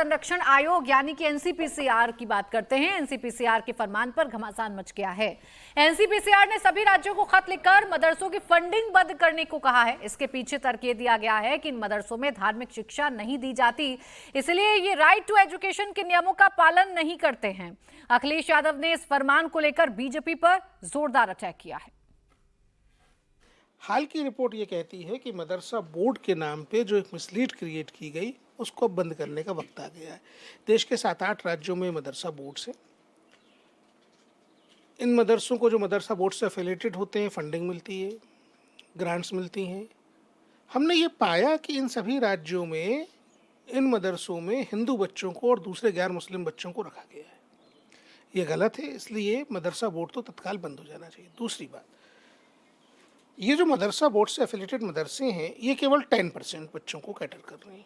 संरक्षण आयोग यानी कि एनसीपीसीआर की बात करते हैं। एनसीपीसीआर के फरमान पर घमासान मच गया है। एनसीपीसीआर ने सभी राज्यों को खत लिखकर मदरसों की फंडिंग बंद करने को कहा है। इसके पीछे तर्क ये दिया गया है कि इन मदरसों में धार्मिक शिक्षा नहीं दी जाती, इसलिए ये राइट टू एजुकेशन के नियमों का पालन नहीं करते हैं। अखिलेश यादव ने इस फरमान को लेकर बीजेपी पर जोरदार अटैक किया है। हाल की रिपोर्ट ये कहती है कि मदरसा बोर्ड के नाम पे जो एक मिसलीड क्रिएट की गई उसको बंद करने का वक्त आ गया है। देश के 7-8 राज्यों में मदरसा बोर्ड से, इन मदरसों को जो मदरसा बोर्ड से एफिलिएटेड होते हैं फंडिंग मिलती है, ग्रांट्स मिलती हैं। हमने ये पाया कि इन सभी राज्यों में इन मदरसों में हिंदू बच्चों को और दूसरे गैर मुस्लिम बच्चों को रखा गया है। ये गलत है, इसलिए मदरसा बोर्ड तो तत्काल बंद हो जाना चाहिए। दूसरी बात, ये जो मदरसा बोर्ड से एफिलिएटेड मदरसे हैं ये केवल 10% बच्चों को कैटर कर रहे हैं।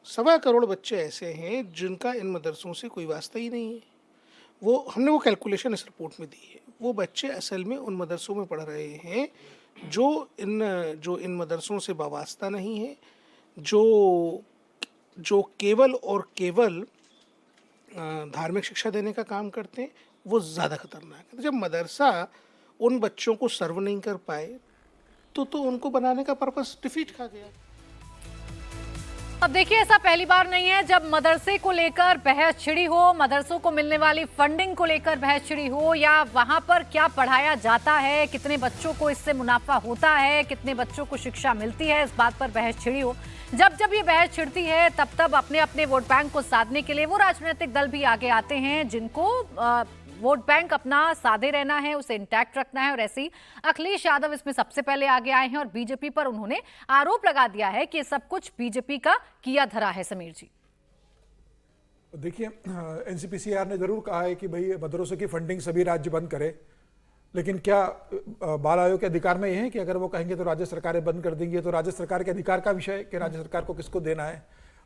1.25 करोड़ बच्चे ऐसे हैं जिनका इन मदरसों से कोई वास्ता ही नहीं है। हमने वो कैलकुलेशन इस रिपोर्ट में दी है। वो बच्चे असल में उन मदरसों में पढ़ रहे हैं जो इन मदरसों से वास्ता नहीं है, जो केवल और केवल धार्मिक शिक्षा देने का काम करते हैं। वो ज़्यादा खतरनाक है। जब मदरसा उन बच्चों को सर्व नहीं कर पाए तो उनको बनाने का पर्पस डिफीट खा गया। अब देखिए, ऐसा पहली बार नहीं है जब मदरसे को लेकर बहस छिड़ी हो, मदरसों को मिलने वाली फंडिंग को लेकर बहस छिड़ी हो, या वहां पर क्या पढ़ाया जाता है, कितने बच्चों को इससे मुनाफा होता है, कितने बच्चों को शिक्षा मिलती है, इस बात पर बहस छिड़ी हो। जब ये बहस छिड़ती है तब अपने अपने वोट बैंक को साधने के लिए वो राजनीतिक दल भी आगे आते हैं जिनको वोट बैंक अपना साधे रहना है, उसे इंटैक्ट रखना है। और ऐसे ही अखिलेश यादव इसमें सबसे पहले आगे आए हैं और बीजेपी पर उन्होंने आरोप लगा दिया है कि सब कुछ बीजेपी का किया धरा है। समीर जी, देखिए, एनसीपीसीआर ने जरूर कहा है कि भाई मदरसों की फंडिंग सभी राज्य बंद करे, लेकिन क्या बाल आयोग के अधिकार में यह है कि अगर वो कहेंगे तो राज्य सरकारें बंद कर देंगी? तो राज्य सरकार के अधिकार का विषय है कि राज्य सरकार को किसको देना है।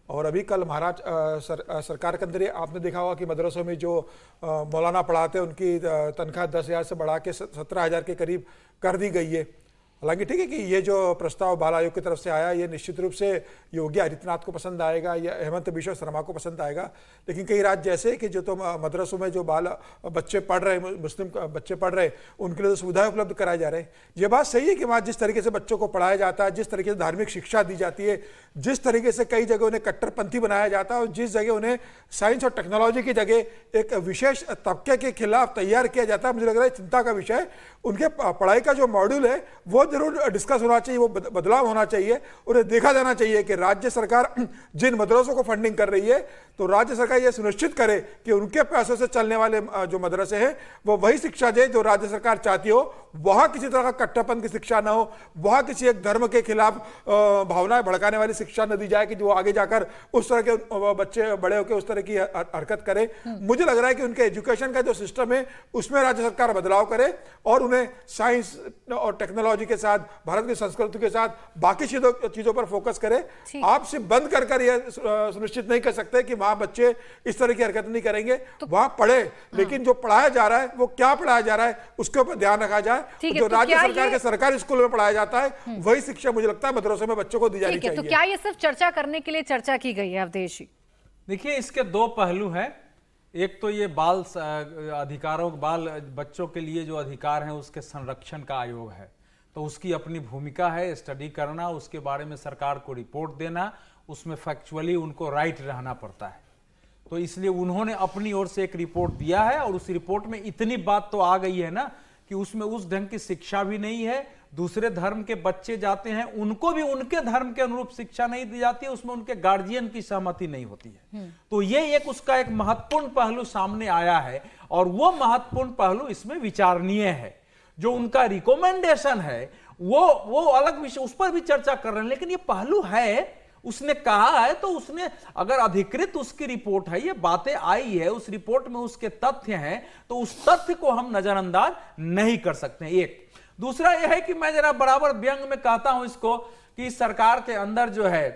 और अभी कल महाराष्ट्र सरकार के अंदर आपने देखा होगा कि मदरसों में जो मौलाना पढ़ाते हैं उनकी तनख्वाह 10,000 से बढ़ा के 17,000 के करीब कर दी गई है। हालांकि ठीक है कि ये जो प्रस्ताव बाल आयोग की तरफ से आया ये निश्चित रूप से योगी आदित्यनाथ को पसंद आएगा या हेमंत बिश्व शर्मा को पसंद आएगा, लेकिन कई राज्य ऐसे कि जो तो मदरसों में जो बच्चे पढ़ रहे, मुस्लिम बच्चे पढ़ रहे, उनके लिए तो सुविधाएं उपलब्ध कराए जा रहे हैं। ये बात सही है कि वहाँ जिस तरीके से बच्चों को पढ़ाया जाता है, जिस तरीके से धार्मिक शिक्षा दी जाती है, जिस तरीके से कई जगह उन्हें कट्टरपंथी बनाया जाता है और जिस जगह उन्हें साइंस और टेक्नोलॉजी की जगह एक विशेष तबके के खिलाफ तैयार किया जाता है, मुझे लग रहा है चिंता का विषय। उनके पढ़ाई का जो मॉड्यूल है वो जरूर डिस्कस होना चाहिए, वो बदलाव होना चाहिए। उन्हें देखा जाना चाहिए कि राज्य सरकार जिन मदरसों को फंडिंग कर रही है तो राज्य सरकार ये सुनिश्चित करे कि उनके पैसों से चलने वाले जो मदरसे हैं वो वही शिक्षा दे जो राज्य सरकार चाहती हो। वहां किसी तरह का कट्टरपन की शिक्षा ना हो, वहां किसी एक धर्म के खिलाफ भावनाएं भड़काने वाली शिक्षा न दी जाए कि जो आगे जाकर उस तरह के बच्चे बड़े होकर उस तरह की हरकत करे। मुझे लग रहा है कि उनके एजुकेशन का जो सिस्टम है उसमें राज्य सरकार बदलाव करे और उन्हें साइंस और टेक्नोलॉजी के साथ, भारत की संस्कृति के साथ बाकी चीजों पर फोकस करे। आप सिर्फ बंद कर यह सुनिश्चित नहीं कर सकते कि वहां बच्चे इस तरह की हरकत नहीं करेंगे। तो वहां पढ़े, लेकिन जो पढ़ाया जा रहा है वो क्या पढ़ाया जा रहा है उसके ऊपर ध्यान रखा जाए। जो राज्य सरकार के सरकारी स्कूल में पढ़ाया जाता है वही शिक्षा मुझे लगता है मदरसों में बच्चों को दी जानी चाहिए। तो क्या ये सिर्फ चर्चा करने के लिए चर्चा की गई है अवधेश जी? देखिए, इसके दो पहलू हैं। एक तो ये बाल अधिकारों, बाल बच्चों के लिए जो अधिकार हैं उसके संरक्षण का आयोग है, तो उसकी अपनी भूमिका है, स्टडी करना, उसके बारे में सरकार को रिपोर्ट देना, उसमें फैक्चुअली उनको राइट रहना पड़ता है। तो इसलिए उन्होंने अपनी ओर से एक रिपोर्ट दिया है और उस रिपोर्ट में इतनी बात तो आ गई है ना कि उसमें उस ढंग की शिक्षा भी नहीं है। दूसरे धर्म के बच्चे जाते हैं उनको भी उनके धर्म के अनुरूप शिक्षा नहीं दी जाती है, उसमें उनके गार्जियन की सहमति नहीं होती है। तो ये एक उसका एक महत्वपूर्ण पहलू सामने आया है और वो महत्वपूर्ण पहलू इसमें विचारणीय है। जो उनका रिकमेंडेशन है वो अलग विषय, उस पर भी चर्चा कर रहे हैं, लेकिन ये पहलू है, उसने कहा है तो उसने अगर अधिकृत उसकी रिपोर्ट है, ये बातें आई है, उस रिपोर्ट में उसके तथ्य हैं, तो उस तथ्य को हम नजरअंदाज नहीं कर सकते। एक दूसरा यह है कि मैं जरा बराबर व्यंग में कहता हूं इसको कि सरकार के अंदर जो है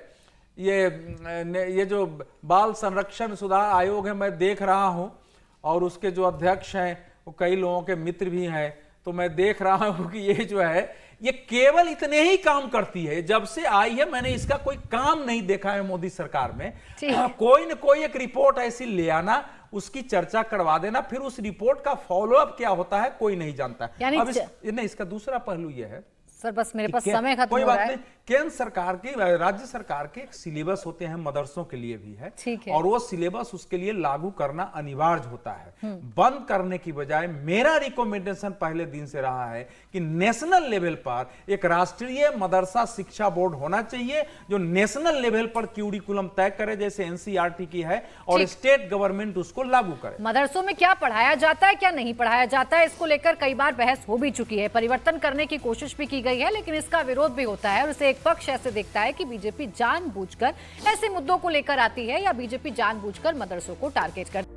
ये जो बाल संरक्षण सुधार आयोग है, मैं देख रहा हूं और उसके जो अध्यक्ष हैं वो कई लोगों के मित्र भी हैं, तो मैं देख रहा हूं कि ये जो है ये केवल इतने ही काम करती है। जब से आई है मैंने इसका कोई काम नहीं देखा है मोदी सरकार में। कोई न कोई एक रिपोर्ट ऐसी ले आना, उसकी चर्चा करवा देना, फिर उस रिपोर्ट का फॉलोअप क्या होता है कोई नहीं जानता। अब इसका दूसरा पहलू यह है सर, बस मेरे पास समय खत्म कोई हो बात रहा है। नहीं, केंद्र सरकार के राज्य सरकार के एक सिलेबस होते हैं मदरसों के लिए भी है, ठीक है। और वो सिलेबस उसके लिए लागू करना अनिवार्य होता है। बंद करने की बजाय मेरा रिकमेंडेशन पहले दिन से रहा है कि नेशनल लेवल पर एक राष्ट्रीय मदरसा शिक्षा बोर्ड होना चाहिए जो नेशनल लेवल पर क्यूरिकुलम तय करे, जैसे एनसीईआरटी की है, और स्टेट गवर्नमेंट उसको लागू करे। मदरसों में क्या पढ़ाया जाता है, क्या नहीं पढ़ाया जाता है, इसको लेकर कई बार बहस हो भी चुकी है, परिवर्तन करने की कोशिश भी की गई है, लेकिन इसका विरोध भी होता है। और इसे एक पक्ष ऐसे देखता है कि बीजेपी जानबूझकर ऐसे मुद्दों को लेकर आती है या बीजेपी जानबूझकर मदरसों को टारगेट करती है।